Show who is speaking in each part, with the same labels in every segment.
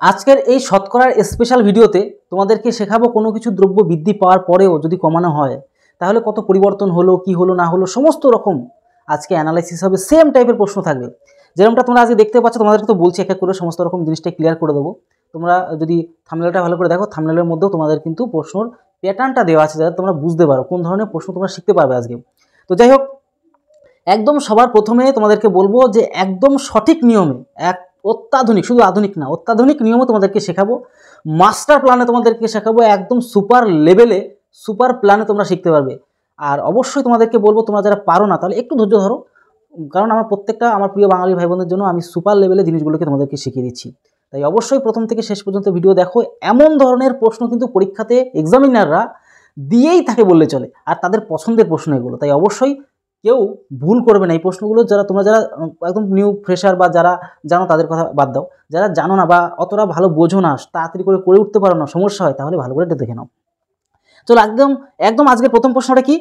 Speaker 1: আজকের এই শতকরার স্পেশাল ভিডিওতে তোমাদেরকে শেখাবো কোনো কিছু দ্রব্য বৃদ্ধি পাওয়ার পরেও যদি কমানো হয় তাহলে কত পরিবর্তন হলো, কি হলো না হলো, সমস্ত রকম আজকে অ্যানালাইসিস হবে। সেম টাইপের প্রশ্ন থাকবে যেরকমটা তোমরা আজকে দেখতে পাচ্ছ। তোমাদেরকে তো বলছি এক এক করে সমস্ত রকম জিনিসটা ক্লিয়ার করে দেবো। তোমরা যদি থাম্বনেলটা ভালো করে দেখো, থাম্বনেলের মধ্যেও তোমাদের কিন্তু প্রশ্নর প্যাটার্নটা দেওয়া আছে যাতে তোমরা বুঝতে পারো কোন ধরনের প্রশ্ন তোমরা শিখতে পারবে আজকে। তো যাই হোক, একদম সবার প্রথমে তোমাদেরকে বলবো যে একদম সঠিক নিয়মে, এক অত্যাধুনিক, শুধু আধুনিক না, অত্যাধুনিক নিয়মে তোমাদেরকে শেখাবো। মাস্টার প্ল্যানে তোমাদেরকে শেখাবো, একদম সুপার লেভেলে, সুপার প্ল্যানে তোমরা শিখতে পারবে। আর অবশ্যই তোমাদেরকে বলবো তোমরা যারা পারো না তাহলে একটু ধৈর্য ধরো, কারণ আমার প্রত্যেকটা আমার প্রিয় বাঙালি ভাই বোনদের জন্য আমি সুপার লেভেলে জিনিসগুলোকে তোমাদেরকে শিখিয়ে দিচ্ছি। তাই অবশ্যই প্রথম থেকে শেষ পর্যন্ত ভিডিও দেখো। এমন ধরনের প্রশ্ন কিন্তু পরীক্ষাতে এক্সামিনাররা দিয়েই থাকে বললে চলে, আর তাদের পছন্দের প্রশ্ন এগুলো। তাই অবশ্যই কেউ ভুল করবে না এই প্রশ্নগুলো। তোমরা যারা একদম নিউ ফ্রেশার বা যারা জানো তাদের কথা বাদ দাও, যারা জানো না বা অতটা ভালো বোঝো না, তাড়াতাড়ি করে উঠতে পারো না, সমস্যা হয়, তাহলে ভালো করে এটা দেখে নাও। চলো একদম একদম আজকের প্রথম প্রশ্নটা কি,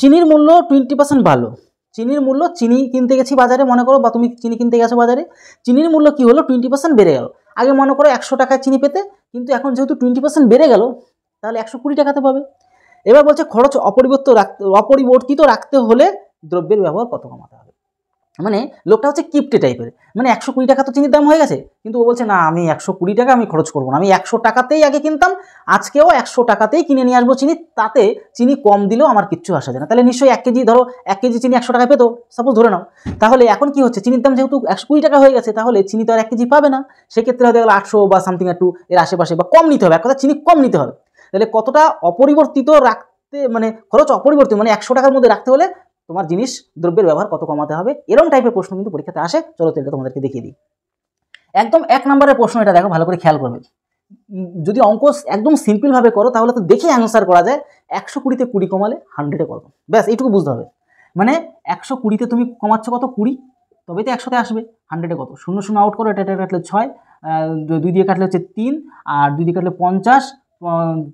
Speaker 1: চিনির মূল্য 20% ভালো। চিনির মূল্য, চিনি কিনতে গেছি বাজারে, মনে করো, বা তুমি চিনি কিনতে গেছো বাজারে, চিনির মূল্য কি হলো 20% বেড়ে গেল। আগে মনে করো 100 টাকায় চিনি পেতে, কিন্তু এখন যেহেতু 20% বেড়ে গেল তাহলে 120 টাকাতে পাবে। এবার বলছে খরচ অপরিবর্তিত রাখতে হলে দ্রব্যের ব্যবহার কত কমাতে হবে। মানে লোকটা হচ্ছে কিপটে টাইপের, মানে 120 টাকা তো চিনির দাম হয়ে গেছে, কিন্তু ও বলছে না আমি 120 টাকা আমি খরচ করবো না, আমি 100 টাকাতেই আগে কিনতাম, আজকেও 100 টাকাতেই কিনে নিয়ে আসবো চিনি, তাতে চিনি কম দিলেও আমার কিচ্ছু আসা যায় না। তাহলে নিশ্চয়ই 1 কেজি, ধরো 1 কেজি চিনি 100 টাকায় পেতো, সাপোজ ধরে নাও। তাহলে এখন কি হচ্ছে, চিনির দাম যেহেতু 120 টাকা হয়ে গেছে, তাহলে চিনি তো আর 1 কেজি পাবে না, সেক্ষেত্রে হয়তো 800 বা সামথিং একটু এর আশেপাশে বা কম নিতে হবে, এক কথা চিনি কম নিতে হবে। তাহলে কতটা অপরিবর্তিত রাখতে, মানে খরচ অপরিবর্তিত মানে 100 টাকার মধ্যে রাখতে হলে তোমার জিনিস দ্রব্যের ব্যবহার কত কমাতে হবে, এরকম টাইপের প্রশ্ন কিন্তু পরীক্ষাতে আসে। চলো তো এটা তোমাদেরকে দেখিয়ে দিই। একদম 1 নম্বরের প্রশ্ন, এটা দেখো ভালো করে খেয়াল করবে। যদি অঙ্ক একদম সিম্পলভাবে করো তাহলে তো দেখে অ্যান্সার করা যায়। 120-তে 20 কমালে 100-এ কত, ব্যাস এইটুকু বুঝতে হবে। মানে 120-তে তুমি কমাচ্ছ কত, 20, তবেই তো 100-তে আসবে। 100-এ কত, 0 0 আউট করো, এটা কাটলে 6, 2 দিয়ে কাটলে হচ্ছে 3, আর 2 দিয়ে কাটলে 50,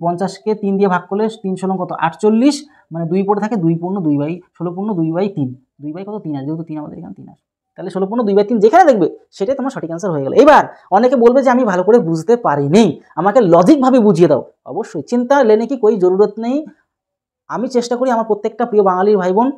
Speaker 1: 50-কে 3 দিয়ে ভাগ করলে 3 16 কত 48, মানে 2 পড়ে থাকে, 2 পূর্ণ 2/16 পূর্ণ 2/3, 2 কত 3 আসবে, যেহেতু 3 আমাদের এখানে 3 আসবে, তাহলে 16 পূর্ণ 2/3 যেখানে দেখবে সেটাই তোমার সঠিক অ্যান্সার হয়ে গেল। এবার অনেকে বলবে যে আমি ভালো করে বুঝতে পারিনি, আমাকে লজিকভাবে বুঝিয়ে দাও। অবশ্যই, চিন্তা লেনে কি কোই জরুরত নেই। আমি চেষ্টা করি আমার প্রত্যেকটা প্রিয় বাঙালির ভাই বোন,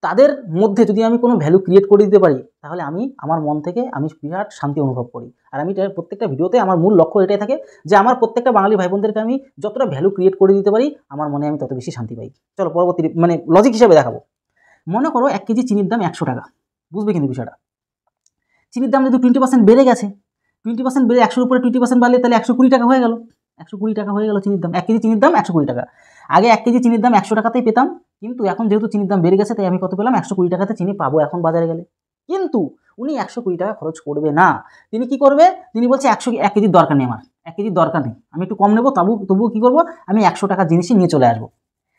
Speaker 1: তাদের মধ্যে যদি আমি কোনো ভ্যালু ক্রিয়েট করে দিতে পারি তাহলে আমি আমার মন থেকে আমি বিরাট শান্তি অনুভব করি। আর আমি প্রত্যেকটা ভিডিওতে আমার মূল লক্ষ্য এটাই থাকে যে আমার প্রত্যেকটা বাঙালি ভাই বোনদেরকে আমি যতটা ভ্যালু ক্রিয়েট করে দিতে পারি আমার মনে আমি তত বেশি শান্তি পাই। চলো পরবর্তী মানে লজিক হিসাবে দেখাবো। মনে করো 1 কেজি চিনির দাম 100 টাকা, বুঝবে কিন্তু বিষয়টা। চিনির দাম যদি 20% বেড়ে গেছে, 20% বেড়ে 100-এর উপরে 20% বাড়লে তাহলে 120 টাকা হয়ে গেল। 120 টাকা হয়ে গেল চিনির দাম। 1 কেজি চিনির দাম 120 টাকা। আগে 1 কেজি চিনির দাম 100 টাকাতেই পেতাম, কিন্তু এখন যেহেতু চিনির দাম বেড়ে গেছে তাই আমি কত পেলাম, 120 টাকাতে চিনি পাবো এখন বাজারে গেলে। কিন্তু উনি 120 টাকা খরচ করবে না। তিনি কি করবে, তিনি বলছে 1 কেজির দরকার নেই, আমার 1 কেজির দরকার নেই, আমি একটু কম নেবো, তবুও কী করবো, আমি 100 টাকার জিনিসই নিয়ে চলে আসবো।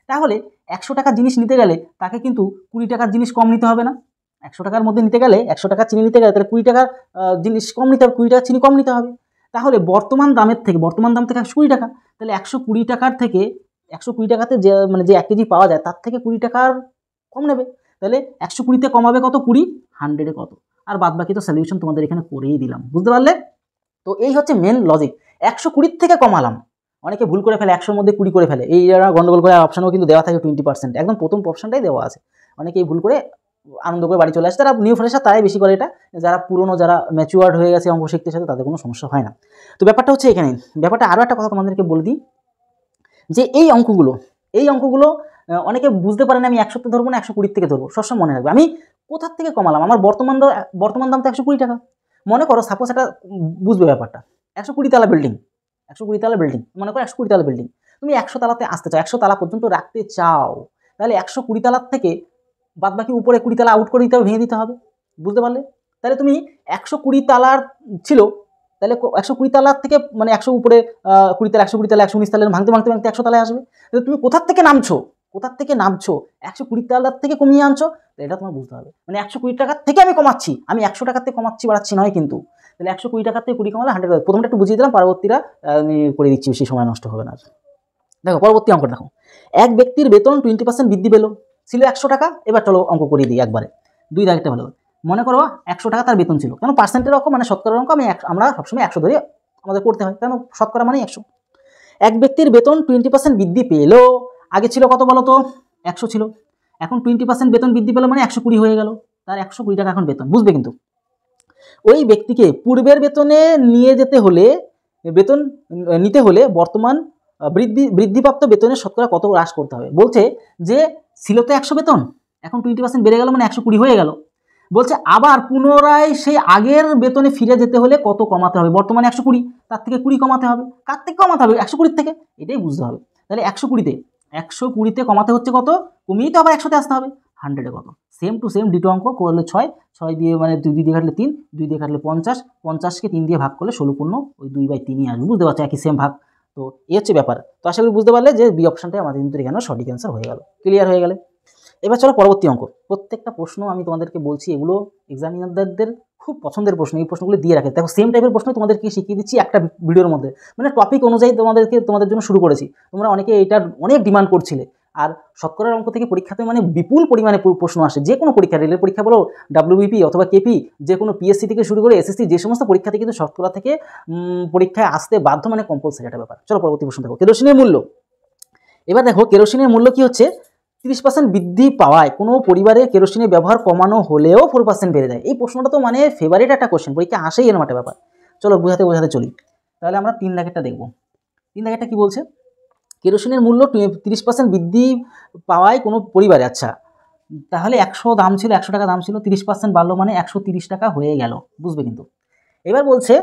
Speaker 1: তাহলে 100 টাকার জিনিস নিতে গেলে তাকে কিন্তু 20 টাকার জিনিস কম নিতে হবে না। 100 টাকার মধ্যে নিতে গেলে, 100 টাকার চিনি নিতে গেলে তাহলে 20 টাকার জিনিস কম নিতে হবে, 20 টাকার চিনি কম নিতে হবে। তাহলে বর্তমান দাম থেকে 120 টাকা, তাহলে 120 টাকার থেকে 120 টাকাতে যে মানে যে 1 কেজি পাওয়া যায় তার থেকে 20 টাকার কম নেবে। তাহলে 120-তে কমাবে কত, 20, 100-এ কত, আর বাদ বাকি তো সলিউশন তোমাদের এখানে করেই দিলাম, বুঝতে পারলে? তো এই হচ্ছে মেন লজিক। 120 থেকে কমালাম। অনেকে ভুল করে ফেলে, 100-র মধ্যে 20 করে ফেলে, এই যারা গন্ডগোল করে অপশানও কিন্তু দেওয়া থাকে 20%, একদম প্রথম অপশানটাই দেওয়া আছে। অনেকেই ভুল করে আনন্দ করে বাড়ি চলে আসে, তারা নিউ ফ্রেশার তারাই বেশি করে এটা, যারা পুরনো যারা ম্যাচুয়ার্ড হয়ে গেছে অঙ্ক শিখতে সাথে তাদের কোনো সমস্যা হয় না। তো ব্যাপারটা হচ্ছে এখানে, ব্যাপারটা আরও একটা কথা তোমাদেরকে বলে দিই যে এই অঙ্কগুলো অনেকে বুঝতে পারে না, আমি 100-তে ধরবো না 120 থেকে ধরবো, সবসময় মনে রাখবে আমি কোথার থেকে কমালাম। আমার বর্তমান দাম তো 120 টাকা। মনে করো সাপোজ একটা বুঝবে ব্যাপারটা, 120 তালা বিল্ডিং, 120 তালা বিল্ডিং, মনে করো 120 তালা বিল্ডিং, তুমি 100 তালাতে আসতে চাও, 100 তালা পর্যন্ত রাখতে চাও, তাহলে 120 তালার থেকে বাদ বাকি উপরে 20 তালা আউট করে দিতে হবে, ভেঙে দিতে হবে, বুঝতে পারলে? তাহলে তুমি 120 তালার ছিল, তাহলে 120 তালার থেকে মানে 100 উপরে 20 তালা, 120 তালা, 119 তালা ভাঙতে 100 তালায় আসবে। তাহলে তুমি কোথার থেকে নামছো 120 তালার থেকে কমিয়ে আনছো, এটা তোমার বুঝতে হবে। মানে 120 টাকার থেকে আমি কমাচ্ছি, আমি 100 টাকার থেকে কমাচ্ছি বাড়াচ্ছি নয় কিন্তু। তাহলে 120 টাকার থেকে 20 কমালে 100, প্রথমটা একটু বুঝিয়ে দিলাম, পরবর্তীটা আমি করে দিচ্ছি, বেশি সময় নষ্ট হবে না। দেখো পরবর্তী অঙ্ক দেখো, এক ব্যক্তির বেতন 20% বৃদ্ধি পেল, ছিল 100 টাকা, এবার চলো অঙ্ক করিয়ে দিই একবারে, 2 দাগেরটা ভালো। মনে করো 100 টাকা তার বেতন ছিল, কেন পার্সেন্টের অঙ্ক মানে শতকরার অঙ্ক আমরা সবসময় 100 ধরে আমাদের করতে হয়, কেন শতকরা মানে 100। এক ব্যক্তির বেতন 20% বৃদ্ধি পেলো, আগে ছিল কত বলো তো 100 ছিল, এখন 20% বেতন বৃদ্ধি পেলো মানে 120 হয়ে গেল, তার 120 টাকা এখন বেতন, বুঝবে কিন্তু। ওই ব্যক্তিকে পূর্বের বেতনে নিতে হলে বর্তমান বৃদ্ধিপ্রাপ্ত বেতনের শতকরা কত হ্রাস করতে হবে। বলছে যে ছিল তো 100 বেতন, এখন 20% বেড়ে গেল মানে 120 হয়ে গেল। বলছে আবার পুনরায় সেই আগের বেতনে ফিরে যেতে হলে কত কমাতে হবে, বর্তমানে 120, তার থেকে 20 কমাতে হবে। কার থেকে কমাতে হবে? 120 থেকে, এটাই বুঝতে হবে। তাহলে 120তে কমাতে হচ্ছে কত, কমিয়ে তো আবার 100তে আসতে হবে। 100-এ কত, সেম টু সেম ডিটো অঙ্ক করলে 6 দিয়ে মানে 2 দিয়ে কাটলে 3, 2 দিয়ে কাটলে 50, 50কে 3 দিয়ে ভাগ করলে 16 পূর্ণ ওই 2/3ই আসবে, বুঝতে পারছো, একই সেম ভাগ। তো এই হচ্ছে ব্যাপার। তো আশা করি বুঝতে পারলে যে বি অপশনটাই আমাদের কিন্তু এখানে সঠিক অ্যান্সার হয়ে গেল, ক্লিয়ার হয়ে গেলে। এবার চলো পরবর্তী অঙ্ক। প্রত্যেকটা প্রশ্ন আমি তোমাদেরকে বলছি এগুলো এক্সামিনারদের খুব পছন্দের প্রশ্ন, এই প্রশ্নগুলো দিয়ে রাখে। দেখো সেম টাইপের প্রশ্ন তোমাদেরকে শিখিয়ে দিচ্ছি একটা ভিডিওর মধ্যে, মানে টপিক অনুযায়ী তোমাদের জন্য শুরু করেছি। তোমরা অনেকে এটার অনেক ডিমান্ড করছিলে। আর শতকরার অঙ্ক থেকে পরীক্ষাতে মানে বিপুল পরিমাণে প্রশ্ন আসে, যে কোনো পরীক্ষা, রেলের পরীক্ষা বলো, ডাব্লিউবিপি অথবা কেপি, যে কোনো পিএসসি থেকে শুরু করে এসএসসি, যে সমস্ত পরীক্ষাতে কিন্তু শতকরা থেকে পরীক্ষায় আসতে বাধ্য, মানে কম্পালসারি একটা ব্যাপার। চলো পরবর্তী প্রশ্ন দেখো, কেরোসিনের মূল্য। এবার দেখো কেরোসিনের মূল্য কি হচ্ছে, 30% বৃদ্ধি পাওয়ায় কোনো পরিবারে কেরোসিনের ব্যবহার কমানো হলেও 4% বেড়ে যায়। এই প্রশ্নটা তো মানে ফেভারিট একটা কোশ্চেন, পরীক্ষা আসেই এরকম একটা ব্যাপার। চলো বোঝাতে চলি। তাহলে আমরা 3 দাগেরটা দেখবো। 3 দাগেরটা কি বলছে, কেরোসিনের মূল্য 30% বৃদ্ধি পাওয়ায় কোনো পরিবারে, আচ্ছা তাহলে 100 দাম ছিল, 100 টাকা দাম ছিল, 30% বাড়লো মানে 130 টাকা হয়ে গেল, বুঝবে কিন্তু। এবার বলছে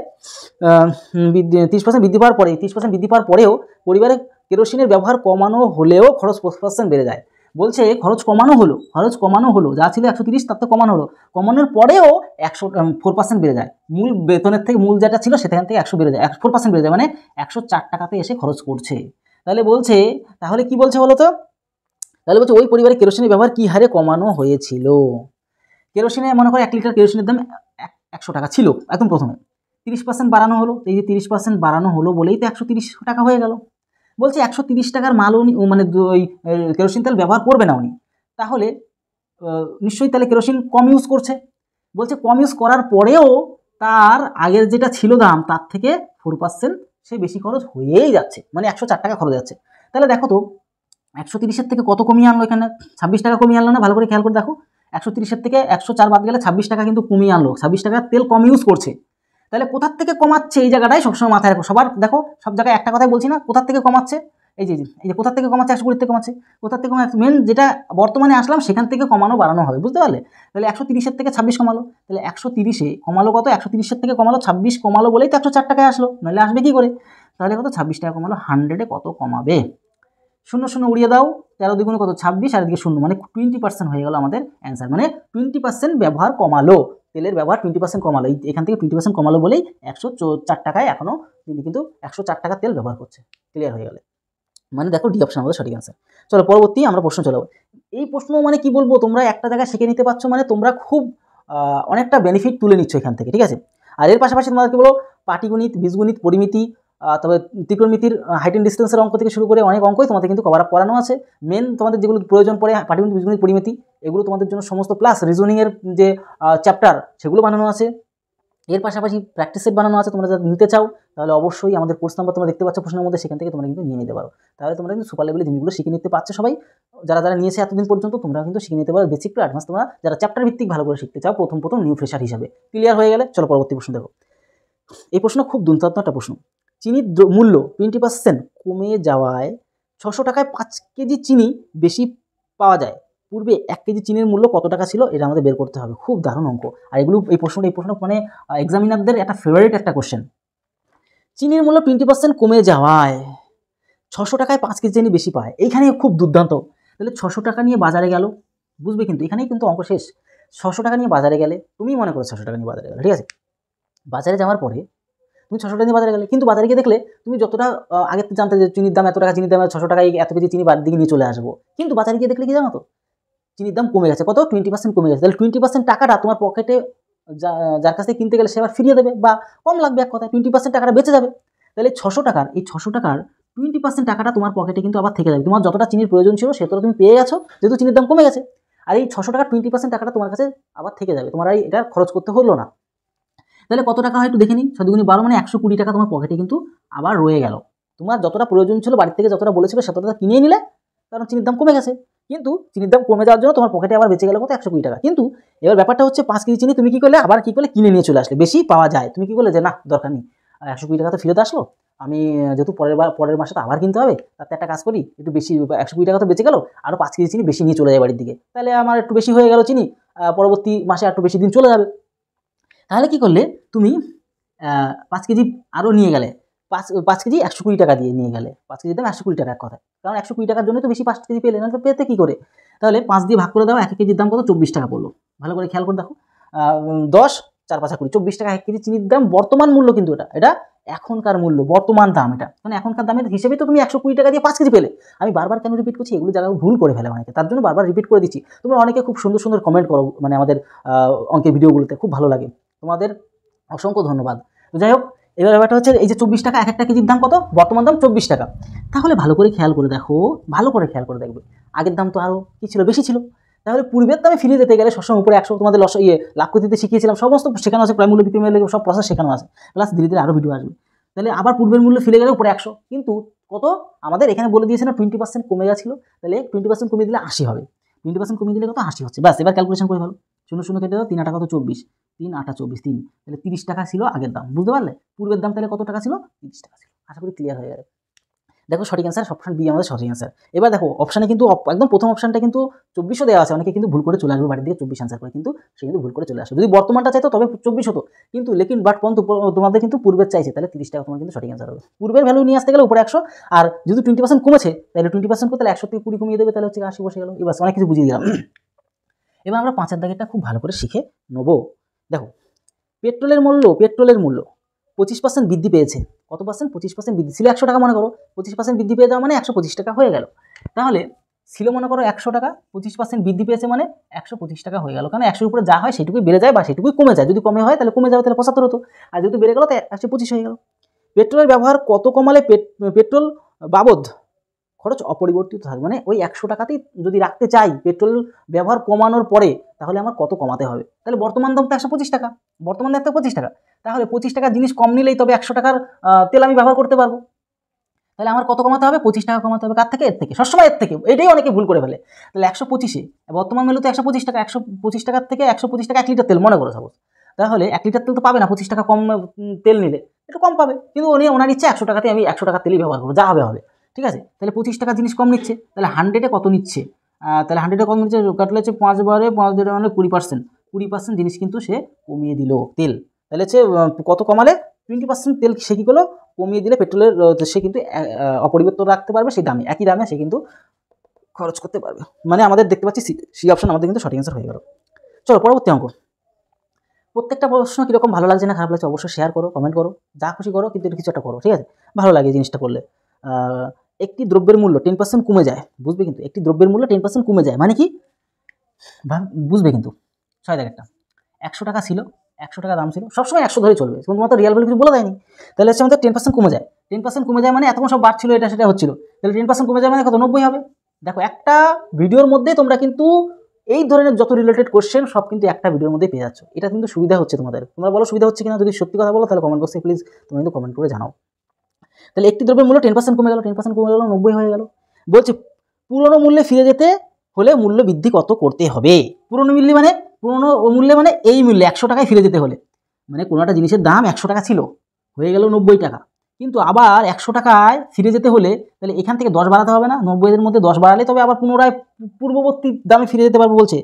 Speaker 1: 30% বৃদ্ধি পাওয়ার পরে, 30% বৃদ্ধি পাওয়ার পরেও পরিবারে কেরোসিনের ব্যবহার কমানো হলেও খরচ 4% বেড়ে যায়। বলছে খরচ কমানো হলো, যা ছিল 130 তার তো কমানো হলো, কমানোর পরেও 4% বেড়ে যায়। মূল বেতনের থেকে, মূল যেটা ছিল সেখান থেকে 100 বেড়ে যায়, 4% বেড়ে যায়, মানে 104 টাকাতে এসে খরচ করছে। তাহলে বলছে, তাহলে কি বলছে বলো তো, তাহলে বলছে ওই পরিবারে কেরোসিনের ব্যবহার কী হারে কমানো হয়েছিল। কেরোসিনে মনে করো 1 লিটার কেরোসিনের দাম 100 টাকা ছিল একদম প্রথমে, 30% বাড়ানো হলো, এই যে 30% বাড়ানো হলো বলেই তো 130 টাকা হয়ে গেল। বলছে 130 টাকার মাল উনি মানে ওই কেরোসিন তেল ব্যবহার করবে না উনি, তাহলে নিশ্চয়ই তাহলে কেরোসিন কম ইউজ করছে। বলছে কম ইউজ করার পরেও তার আগের যেটা ছিল দাম তার থেকে 4% সে বেশি খরচ হয়েই যাচ্ছে, মানে 104 টাকা খরচ যাচ্ছে। তাহলে দেখো তো 130-এর থেকে কত কমিয়ে আনলো, এখানে 26 টাকা কমিয়ে আনলো না, ভালো করে খেয়াল করে দেখো। 130-এর থেকে 104 বাদ গেলে 26 টাকা কিন্তু কমিয়ে আনলো, 26 টাকা তেল কম ইউজ করছে। তাহলে কোথার থেকে কমাচ্ছে এই জায়গাটাই সবসময় মাথায় রাখো। সবার দেখো সব জায়গায় একটা কথাই বলছি না, কোথার থেকে কমাচ্ছে, এই যে কোথার থেকে কমাচ্ছে, 120 থেকে কমাচ্ছে, কোথার থেকে কমাচ্ছে, মেন যেটা বর্তমানে আসলাম সেখান থেকে কমানো বাড়ানো হবে, বুঝতে পারলে। তাহলে 130-এর থেকে 26 কমালো, তাহলে 130-এ কমালো কত, 130-এর থেকে কমালো 26, কমালো বলেই তো 104 টাকায় আসলো, নাহলে আসবে কি করে। তাহলে কত, 26 টাকা কমালো, 100-এ কত কমাবে, 0 উড়িয়ে দাও, 13 দ্বিগুণে কত 26, আর এদিকে 0 মানে 20% হয়ে গেল আমাদের অ্যান্সার, মানে 20% ব্যবহার কমালো, তেলের ব্যবহার 20% কমালো, এখান থেকে 20% কমালো বলেই 104 টাকায় এখনও তিনি কিন্তু 104 টাকা তেল ব্যবহার করছে, ক্লিয়ার হয়ে গেলে। মানে দেখো ডি অপশন আমাদের সঠিক অ্যান্সার। চলো পরবর্তী আমরা প্রশ্ন চালাবো। এই প্রশ্ন মানে কি বলবো, তোমরা একটা জায়গায় শিখে নিতে পারছো, মানে তোমরা খুব অনেকটা বেনিফিট তুলে নিচ্ছ এখান থেকে, ঠিক আছে। আর এর পাশাপাশি তোমাদেরকে বলো পাটিগণিত, বীজগণিত, পরিমিতি, তবে ত্রিকোণমিতির হাইট অ্যান্ড ডিস্টেন্সের অঙ্ক থেকে শুরু করে অনেক অঙ্কই তোমাদের কিন্তু কভার আপ করানো আছে। মেন তোমাদের যেগুলো প্রয়োজন পড়ে পাটিগণিত, বীজগণিত, পরিমিতি, এগুলো তোমাদের জন্য সমস্ত, প্লাস রিজনিংয়ের যে চ্যাপ্টার সেগুলো বানানো আছে। এর পাশাপাশি প্র্যাকটিস সেট বানানো আছে, তোমরা যদি নিতে চাও তাহলে অবশ্যই আমাদের কোর্স নাম্বার তোমরা দেখতে পাচ্ছ প্রশ্নের মধ্যে, সেখান থেকে তোমরা কিন্তু নিয়ে নিতে পারো। তাহলে তোমরা কিন্তু সুপার লেভেলের জিনিসগুলো শিখে নিতে পারছো সবাই, যারা নিয়েছে এতদিন পর্যন্ত, তোমরা কিন্তু শিখে নিতে পারো বেসিক টু অ্যাডভান্স, তোমরা যারা চ্যাপ্টার ভিত্তিক ভালো করে শিখতে চাও প্রথম নিউ ফ্রেশার হিসাবে, ক্লিয়ার হয়ে গেলে। চলো পরবর্তী প্রশ্ন দেখো। এই প্রশ্ন খুব দুর্দান্ত একটা প্রশ্ন। চিনির মূল্য 20% কমে যাওয়ায় 600 টাকায় 5 কেজি চিনি বেশি পাওয়া যায়। পূর্বে 1 কেজি চিনির মূল্য কত টাকা ছিল, এটা আমাদের বের করতে হবে। খুব দারুণ অঙ্ক, আর এই প্রশ্নটা মানে এক্সামিনারদের একটা ফেভারিট একটা কোশ্চেন। চিনির মূল্য 20% কমে যাওয়ায় 600 টাকায় 5 কেজি চিনি বেশি পায়, এইখানে খুব দুর্দান্ত। তাহলে 600 টাকা নিয়ে বাজারে গেল, বুঝবে কিন্তু, এখানেই কিন্তু অঙ্ক শেষ। 600 টাকা নিয়ে বাজারে গেলে, তুমি মনে করো 600 টাকা নিয়ে বাজারে গেলে, ঠিক আছে। বাজারে যাওয়ার পরে তুমি 600 টাকা নিয়ে বাজারে গেলে, কিন্তু বাজারে গিয়ে দেখলে তুমি যতটা আগে জানতে যে চিনির দাম এত টাকা, চিনির দাম 600 টাকায় এত কেজি চিনি বাদ দিকে নিয়ে চলে আসবো, কিন্তু বাজারে গিয়ে দেখলে কি জানো তো, চিনির দাম কমে গেছে, কত 20% কমে গেছে। তাহলে 20% টাকাটা তোমার পকেটে যার কাছ থেকে কিনতে গেলে সে আবার ফিরিয়ে দেবে, বা কম লাগবে, এক কথায় 20% টাকাটা বেঁচে যাবে। তাহলে 600 টাকার 20% টাকাটা তোমার পকেটে কিন্তু আবার থেকে যাবে। তোমার যতটা চিনির প্রয়োজন ছিল সেতটা তুমি পেয়ে গেছো, যেহেতু চিনির দাম কমে গেছে। আর এই 600 টাকা 20% টাকাটা তোমার কাছে আবার থেকে যাবে, তোমার আর এটা খরচ করতে হলো না। তাহলে কত টাকা হয় একটু দেখে নিই, 7 গুণি 12 মানে 120 টাকা তোমার পকেটে কিন্তু আবার রয়ে গেল। তোমার যতটা প্রয়োজন ছিল বাড়ি থেকে যতটা বলেছিল সেতটা কিনে নিলে, কারণ চিনির দাম কমে গেছে, কিন্তু চিনির দাম কমে যাওয়ার জন্য তোমার পকেটে আবার বেঁচে গেল কত 120 টাকা। কিন্তু এবার ব্যাপারটা হচ্ছে 5 কেজি চিনি তুমি কি করলে, আবার কি করলে কিনে নিয়ে চলে আসলে, বেশি পাওয়া যায়, তুমি কি করলে যে না দরকার নেই, 120 টাকা তো ফেরত আসলো, আমি যেহেতু পরের মাসে তো আবার কিনতে হবে, তাতে একটা কাজ করি একটু বেশি 120 টাকা তো বেঁচে গেল, আরও 5 কেজি চিনি বেশি নিয়ে চলে যায় বাড়ির দিকে, তাহলে আমার একটু বেশি হয়ে গেল চিনি, পরবর্তী মাসে একটু বেশি দিন চলে যাবে। তাহলে কি করলে তুমি 5 কেজি আরও নিয়ে গেলে, 5 কেজি 120 টাকা দিয়ে নিয়ে গেলে, 5 কেজির দাম 120 টাকা এক কথায়, কারণ 120 টাকার জন্য তো বেশি 5 কেজি পেলে, না তো পেতে কী করে। তাহলে 5 দিয়ে ভাগ করে দাও, 1 কেজির দাম কত 24 টাকা পড়লো, ভালো করে খেয়াল করে দেখো, 10 4 5 20 24 টাকা 1 কেজি চিনির দাম, বর্তমান মূল্য কিন্তু এটা এখনকার মূল্য, বর্তমান দাম এটা, মানে এখনকার দামের হিসেবে তো তুমি 120 টাকা দিয়ে 5 কেজি পেলে। আমি বারবার কেন রিপিট করছি, এগুলো জায়গায় ভুল করে ফেলে অনেকে, তার জন্য বারবার রিপিট করে দিচ্ছি। তোমরা অনেকে খুব সুন্দর সুন্দর কমেন্ট করো, মানে আমাদের অঙ্কের ভিডিওগুলোতে খুব ভালো লাগে, তোমাদের অসংখ্য ধন্যবাদ। তো যাই হোক, এবার ব্যাপারটা হচ্ছে এই যে 24 টাকা, এক একটা কেজির দাম কত, বর্তমান দাম 24 টাকা। তাহলে ভালো করে খেয়াল করে দেখো, ভালো করে খেয়াল করে দেখবে, আগের দাম তো আরও কি ছিল, বেশি ছিল। তাহলে পূর্বের দামে ফিরে যেতে গেলে সবসময় উপরে 100 তোমাদের লাভ দিতে শিখিয়েছিলাম, সমস্ত শেখানো আছে, প্রায় মূল্য বিক্রয় মূল্য সব প্রসেস শেখানো আছে, প্লাস ধীরে ধীরে আরও ভিডিও আসবে। তাহলে আবার পূর্বের মূল্য ফিরে গেলে উপরে 100, কিন্তু কত আমাদের এখানে বলে দিয়েছে না 20% কমে গেছিল, তাহলে 20% কমিয়ে দিলে 80 হবে, 20% কমিয়ে দিলে কত 80 হচ্ছে, ব্যাস এবার ক্যালকুলেশন করে ভালো, 0 কেটে দাও, 3 8 কত 24, 3 8 24 3, তাহলে 30 টাকা ছিল আগের দাম, বুঝতে পারলে, পূর্বের দাম তাহলে কত টাকা ছিল, 30 টাকা ছিল। আশা করি ক্লিয়ার হয়ে গেছে। দেখো সঠিক অ্যান্সার অপশন বি আমাদের সঠিক অ্যান্সার। এবার দেখো অপশানে কিন্তু একদম প্রথম অপশানটা কিন্তু 24 দেওয়া আছে, অনেকে কিন্তু ভুল করে চলে আসবে বাড়ির দিকে 24 অ্যান্সার করে, কিন্তু সে কিন্তু ভুল করে চলে আসবে, যদি বর্তমানটা চাইতো তবে 24 হতো, কিন্তু লেকিন বাট পর্যন্ত তোমাদের কিন্তু পূর্বের চাইছে, তাহলে 30 টাকা তোমার কিন্তু সঠিক অ্যান্সার হবে। পূর্বের ভ্যালু নিয়ে আসতে গেলে উপরে 100, আর যদি 20% কমেছে তাহলে 20% করতে 100 থেকে 20 কমিয়ে দেবে, তাহলে হচ্ছে 80 বসে গেল। এবার অনেক কিছু বুঝিয়ে দিলাম। এবার আমরা 5 দাগেরটা খুব ভালো করে শিখে নেবো। দেখো পেট্রোলের মূল্য 25% বৃদ্ধি পেয়েছে, কত পার্সেন্ট, 25% বৃদ্ধি ছিল 100 টাকা, মনে করো 25% বৃদ্ধি পেয়ে যাওয়া মানে 125 টাকা হয়ে গেল। তাহলে ছিল মনে করো 100 টাকা, 25% বৃদ্ধি পেয়েছে মানে 125 টাকা হয়ে গেল, কারণ 100 উপরে যা হয় সেটুকুই বেড়ে যায় বা সেটুকুই কমে যায়, যদি কমে হয় তাহলে কমে যাবে, তাহলে 75 হতো, আর যেহেতু বেড়ে গেল তাই 125 হয়ে গেল। পেট্রোলের ব্যবহার কত কমালে পেট্রোল বাবদ খরচ অপরিবর্তিত থাকবে, মানে ওই 100 টাকাতেই যদি রাখতে চাই পেট্রোল ব্যবহার কমানোর পরে, তাহলে আমার কত কমাতে হবে। তাহলে বর্তমান দাম তো 125 টাকা, বর্তমান দাম তো 25 টাকা, তাহলে 25 টাকার জিনিস কম নিলেই তবে 100 টাকার তেল আমি ব্যবহার করতে পারবো। তাহলে আমার কত কমাতে হবে, 25 টাকা কমাতে হবে, কার থেকে, এর থেকে, সবসময় এর থেকে, এটাই অনেকে ভুল করে ফেলে। তাহলে 125-এ বর্তমান মূল্য তো 125 টাকা, 125 টাকার থেকে 125 টাকা 1 লিটার তেল মনে করো সাপোজ, তাহলে 1 লিটার তেল তো পাবে না 25 টাকা কম তেল নিলে, একটু কম পাবে, কিন্তু ওনার ইচ্ছে 100 টাকাতে আমি 100 টাকার তেলই ব্যবহার করবো, যা হবে হবে, ঠিক আছে। তাহলে 25 টাকার জিনিস কম নিচ্ছে, তাহলে 100-এ কত নিচ্ছে, তাহলে 100-এ কত নিচ্ছে, কাটলে হচ্ছে 5 বারে 5 দিয়ে মানে 20% জিনিস কিন্তু সে কমিয়ে দিল তেল, তাহলে হচ্ছে কত কমালে 20% তেল সে কী করলো কমিয়ে দিলে পেট্রোলের সে কিন্তু অপরিবর্তিত রাখতে পারবে, সেই দামে একই দামে সে কিন্তু খরচ করতে পারবে, মানে আমাদের দেখতে পাচ্ছি সি অপশন আমাদের কিন্তু সঠিক অ্যান্সার হয়ে গেল। চলো পরবর্তী অঙ্ক। প্রত্যেকটা প্রশ্ন কীরকম ভালো লাগছে না খারাপ লাগছে অবশ্যই শেয়ার করো, কমেন্ট করো, যা খুশি করো, কিন্তু কিছু একটা করো, ঠিক আছে, ভালো লাগে এই জিনিসটা করলে। একটি দ্রব্যের মূল্য 10% কমে যায়, বুঝবে কিন্তু, একটি দ্রব্যের মূল্য 10% কমে যায় মানে কি বুঝবে কিন্তু। 6 টাকা 100 টাকা ছিল, 100 টাকা দাম ছিল, সবসময় 100 ধরে চলবে, শুধুমাত্র রিয়াল ভ্যালু কিছু বলে দেয়নি। তাহলে হচ্ছে আমাদের 10% কমে যায়, 10% কমে যায় মানে এতক্ষণ সব বাড়ছিল এটা সেটা হচ্ছিল, তাহলে 10% কমে যায় মানে কত 90 হবে। দেখো একটা ভিডিওর মধ্যে তোমরা কিন্তু এই ধরনের যত রিলেটেড কোশ্চেন সব কিন্তু একটা ভিডিওর মধ্যে পেয়ে যাচ্ছ, এটা কিন্তু সুবিধা হচ্ছে তোমাদের, তোমরা বলো সুবিধা হচ্ছে কিনা, যদি সত্যি কথা বলো তাহলে কমেন্ট বক্সে প্লিজ তোমরা কিন্তু কমেন্ট করে জানাও। তাহলে একটি দ্রব্যের মূল্য 10% কমে গেল, 10% কমে গেল 90 হয়ে গেল। বলছে পুরনো মূল্যে ফিরে যেতে হলে মূল্য বৃদ্ধি কত করতে হবে, পুরনো মূল্যে মানে এই মূল্যে 100 টাকায় ফিরে যেতে হলে, মানে কোনো একটা জিনিসের দাম 100 টাকা ছিল হয়ে গেল 90 টাকা, কিন্তু আবার 100 টাকায় ফিরে যেতে হলে তাহলে এখান থেকে 10 বাড়াতে হবে না, 90-এর মধ্যে 10 বাড়ালে তবে আবার পুনরায় পূর্ববর্তী দামে ফিরে যেতে পারবো। বলছে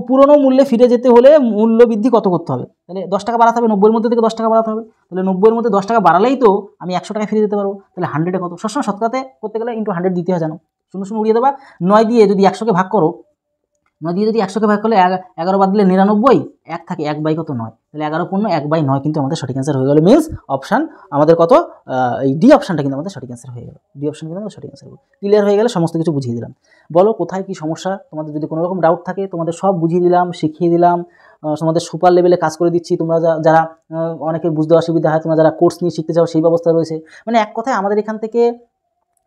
Speaker 1: পুরনো মূল্যে ফিরে যেতে হলে মূল্য বৃদ্ধি কত করতে হবে, তাহলে 10 টাকা বাড়াতে হবে, 90-এর মধ্যে থেকে 10 টাকা বাড়াতে হবে, তাহলে 90-এর মধ্যে 10 টাকা বাড়ালেই তো আমি 100 টাকায় ফিরে যেতে পারবো। তাহলে 100-এ কত, সবসময় শতকরাতে করতে গেলে ইন্টু 100 দিতে হয়, জানো, 0 উড়িয়ে দেবা, 9 দিয়ে যদি 100-কে ভাগ করো, 9 দিয়ে যদি 100-কে ভাগ করলে 11 বাদ দিলে 99, 1 থাকে 1/9, তাহলে 11 পূর্ণ 1/9 কিন্তু আমাদের সঠিক অ্যান্সার হয়ে গেল। মিনস অপশান আমাদের কত, এই ডি অপশানটা কিন্তু আমাদের সঠিক অ্যান্সার হয়ে গেল, ডি অপশান কিন্তু আমাদের সঠিক অ্যান্সার ক্লিয়ার হয়ে গেলে সমস্ত কিছু বুঝিয়ে দিলাম। বলো কোথায় কি সমস্যা, তোমাদের যদি কোনো রকম ডাউট থাকে তোমাদের সব বুঝিয়ে দিলাম, শিখিয়ে দিলাম, তোমাদের সুপার লেভেলে কাজ করে দিচ্ছি। তোমরা যারা অনেকে বুঝতে অসুবিধা হয়, তোমরা যারা কোর্স নিয়ে শিখতে চাও সেই ব্যবস্থা রয়েছে, মানে এক কথায় আমাদের এখান থেকে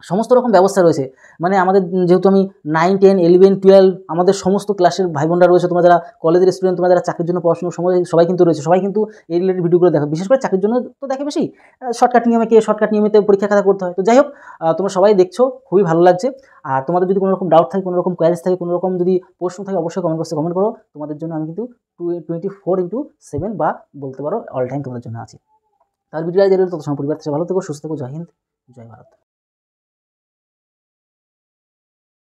Speaker 1: সমস্ত রকম ব্যবস্থা রয়েছে। মানে আমাদের যেহেতু আমি 9, 10, 11, 12 আমাদের সমস্ত ক্লাসের ভাই বোনরা রয়েছে, তোমরা যারা কলেজের স্টুডেন্ট, তোমরা যারা চাকরির জন্য পড়াশোনা সবাই কিন্তু রয়েছে, সবাই কিন্তু এই রিলেটেড ভিডিওগুলো দেখে। বিশেষ করে চাকরির জন্য তো দেখে বেশি। শর্টকাট নিয়মে শর্টকাট নিয়মিতে পরীক্ষা খাতা করতে হয়। তো যাই হোক, তোমরা সবাই দেখছো, খুবই ভালো লাগছে। আর তোমাদের যদি কোনো রকম ডাউট থাকে, কোনো রকম কোয়ারিজ থাকে, কোনো রকম যদি প্রশ্ন থাকে, অবশ্যই কমেন্ট বক্সে কমেন্ট করো। তোমাদের জন্য আমি কিন্তু 24/7 বা বলতে পারো অল টাইম তোমাদের জন্য আছি। তাহলে ভিডিও তত সময় পরিবার থেকে ভালো থেকো, সুস্থ থেকো। জয় হিন্দ, জয় ভারত।